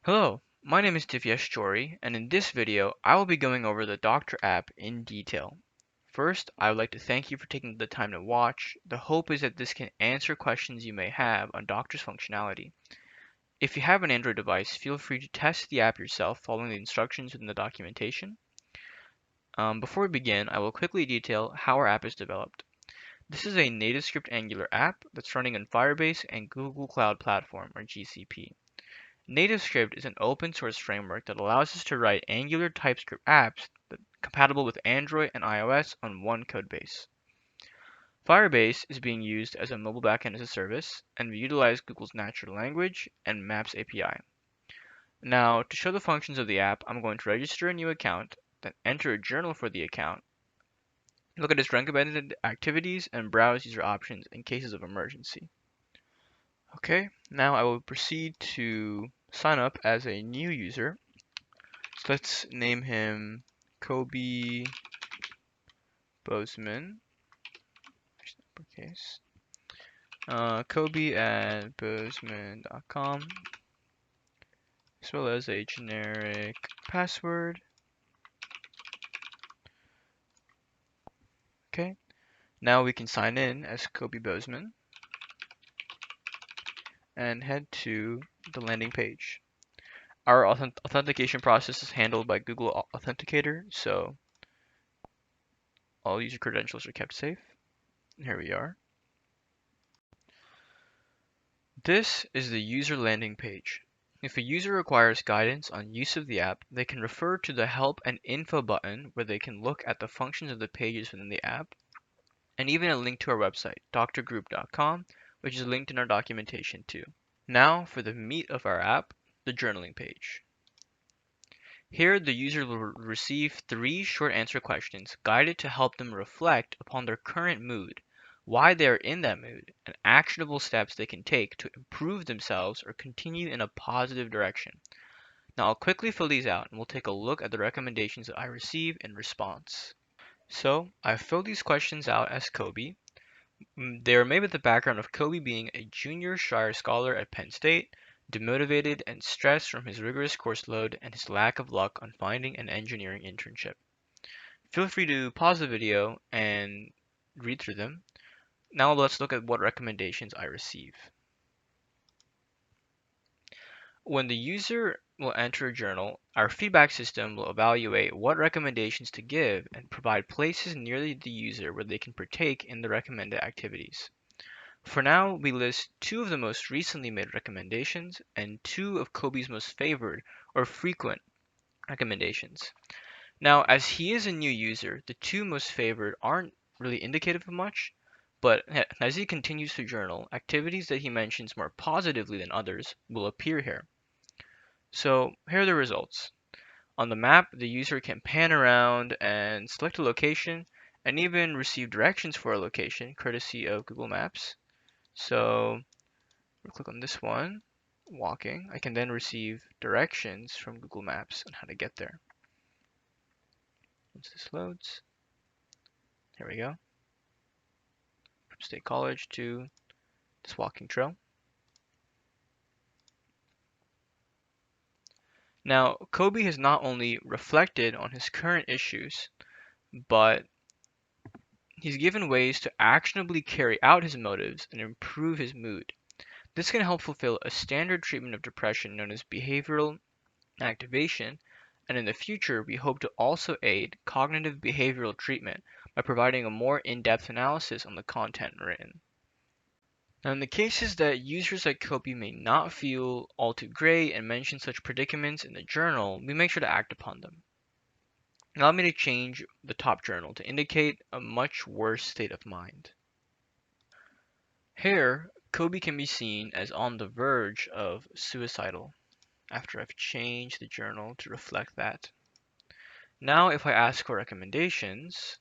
Hello, my name is Divyesh Jory, and in this video, I will be going over the Doctor app in detail. First, I would like to thank you for taking the time to watch. The hope is that this can answer questions you may have on Doctor's functionality. If you have an Android device, feel free to test the app yourself following the instructions within the documentation. Before we begin, I will quickly detail how our app is developed. This is a native script Angular app that's running on Firebase and Google Cloud Platform, or GCP. NativeScript is an open source framework that allows us to write Angular TypeScript apps compatible with Android and iOS on one codebase. Firebase is being used as a mobile backend as a service, and we utilize Google's natural language and Maps API. Now, to show the functions of the app, I'm going to register a new account, then enter a journal for the account, look at its recommended activities, and browse user options in cases of emergency. Okay, now I will proceed to sign up as a new user. So let's name him Kobe Bozeman. Uppercase. Kobe at bozeman.com, as well as a generic password. Okay, now we can sign in as Kobe Bozeman and head to the landing page. Our authentication process is handled by Google Authenticator, so all user credentials are kept safe. Here we are. This is the user landing page. If a user requires guidance on use of the app, they can refer to the Help and Info button where they can look at the functions of the pages within the app, and even a link to our website, drgroup.com, which is linked in our documentation too. Now for the meat of our app, the journaling page. Here, the user will receive 3 short answer questions guided to help them reflect upon their current mood, why they are in that mood, and actionable steps they can take to improve themselves or continue in a positive direction. Now, I'll quickly fill these out and we'll take a look at the recommendations that I receive in response. So, I've filled these questions out as Kobe. They are made with the background of Kobe being a junior Shire scholar at Penn State, demotivated and stressed from his rigorous course load and his lack of luck on finding an engineering internship. Feel free to pause the video and read through them. Now let's look at what recommendations I receive. When the user will enter a journal, our feedback system will evaluate what recommendations to give and provide places near the user where they can partake in the recommended activities. For now, we list 2 of the most recently made recommendations and 2 of Kobe's most favored or frequent recommendations. Now, as he is a new user, the 2 most favored aren't really indicative of much, but as he continues to journal, activities that he mentions more positively than others will appear here. So here are the results. On the map, the user can pan around and select a location and even receive directions for a location courtesy of Google Maps. So we'll click on this one, walking. I can then receive directions from Google Maps on how to get there. Once this loads, here we go. From State College to this walking trail. Now, Kobe has not only reflected on his current issues, but he's given ways to actionably carry out his motives and improve his mood. This can help fulfill a standard treatment of depression known as behavioral activation, and in the future, we hope to also aid cognitive behavioral treatment by providing a more in-depth analysis on the content written. Now, in the cases that users like Kobe may not feel all too great and mention such predicaments in the journal, we make sure to act upon them. Allow me to change the top journal to indicate a much worse state of mind. Here, Kobe can be seen as on the verge of suicidal after I've changed the journal to reflect that. Now, if I ask for recommendations,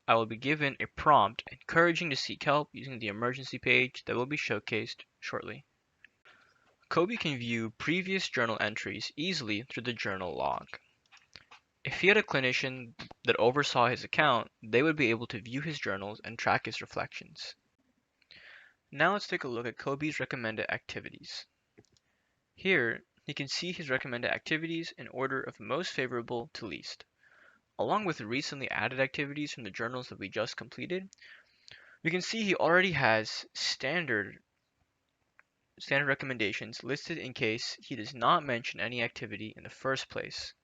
I will be given a prompt encouraging to seek help using the emergency page that will be showcased shortly. Kobe can view previous journal entries easily through the journal log. If he had a clinician that oversaw his account, they would be able to view his journals and track his reflections. Now let's take a look at Kobe's recommended activities. Here, He can see his recommended activities in order of most favorable to least. Along with the recently added activities from the journals that we just completed, we can see he already has standard recommendations listed in case he does not mention any activity in the first place.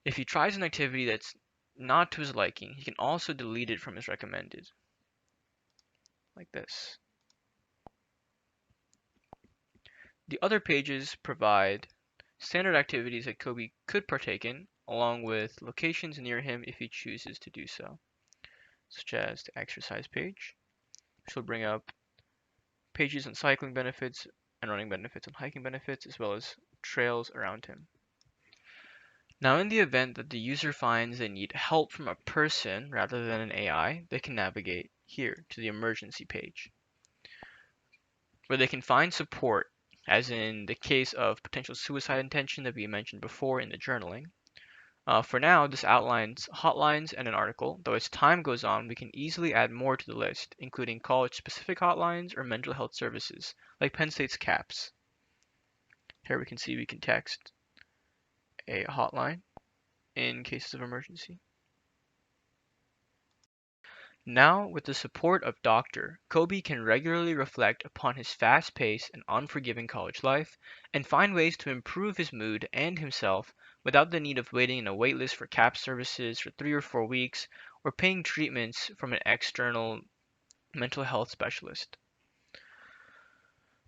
If he tries an activity that's not to his liking, he can also delete it from his recommended, like this. The other pages provide standard activities that Kobe could partake in, along with locations near him if he chooses to do so, such as the exercise page, which will bring up pages on cycling benefits and running benefits and hiking benefits, as well as trails around him. Now, in the event that the user finds they need help from a person rather than an AI, they can navigate here to the emergency page, where they can find support, as in the case of potential suicide intention that we mentioned before in the journaling. For now, this outlines hotlines and an article, though as time goes on, we can easily add more to the list, including college-specific hotlines or mental health services, like Penn State's CAPS. Here we can see we can text a hotline in cases of emergency. Now, with the support of Dr. Kobe can regularly reflect upon his fast-paced and unforgiving college life and find ways to improve his mood and himself without the need of waiting in a waitlist for CAP services for 3 or 4 weeks or paying treatments from an external mental health specialist.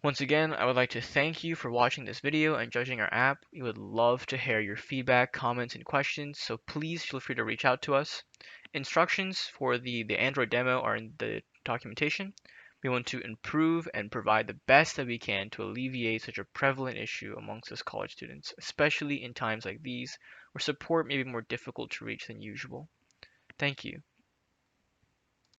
Once again, I would like to thank you for watching this video and judging our app. We would love to hear your feedback, comments, and questions, so please feel free to reach out to us. Instructions for the Android demo are in the documentation. We want to improve and provide the best that we can to alleviate such a prevalent issue amongst us college students, especially in times like these where support may be more difficult to reach than usual. Thank you.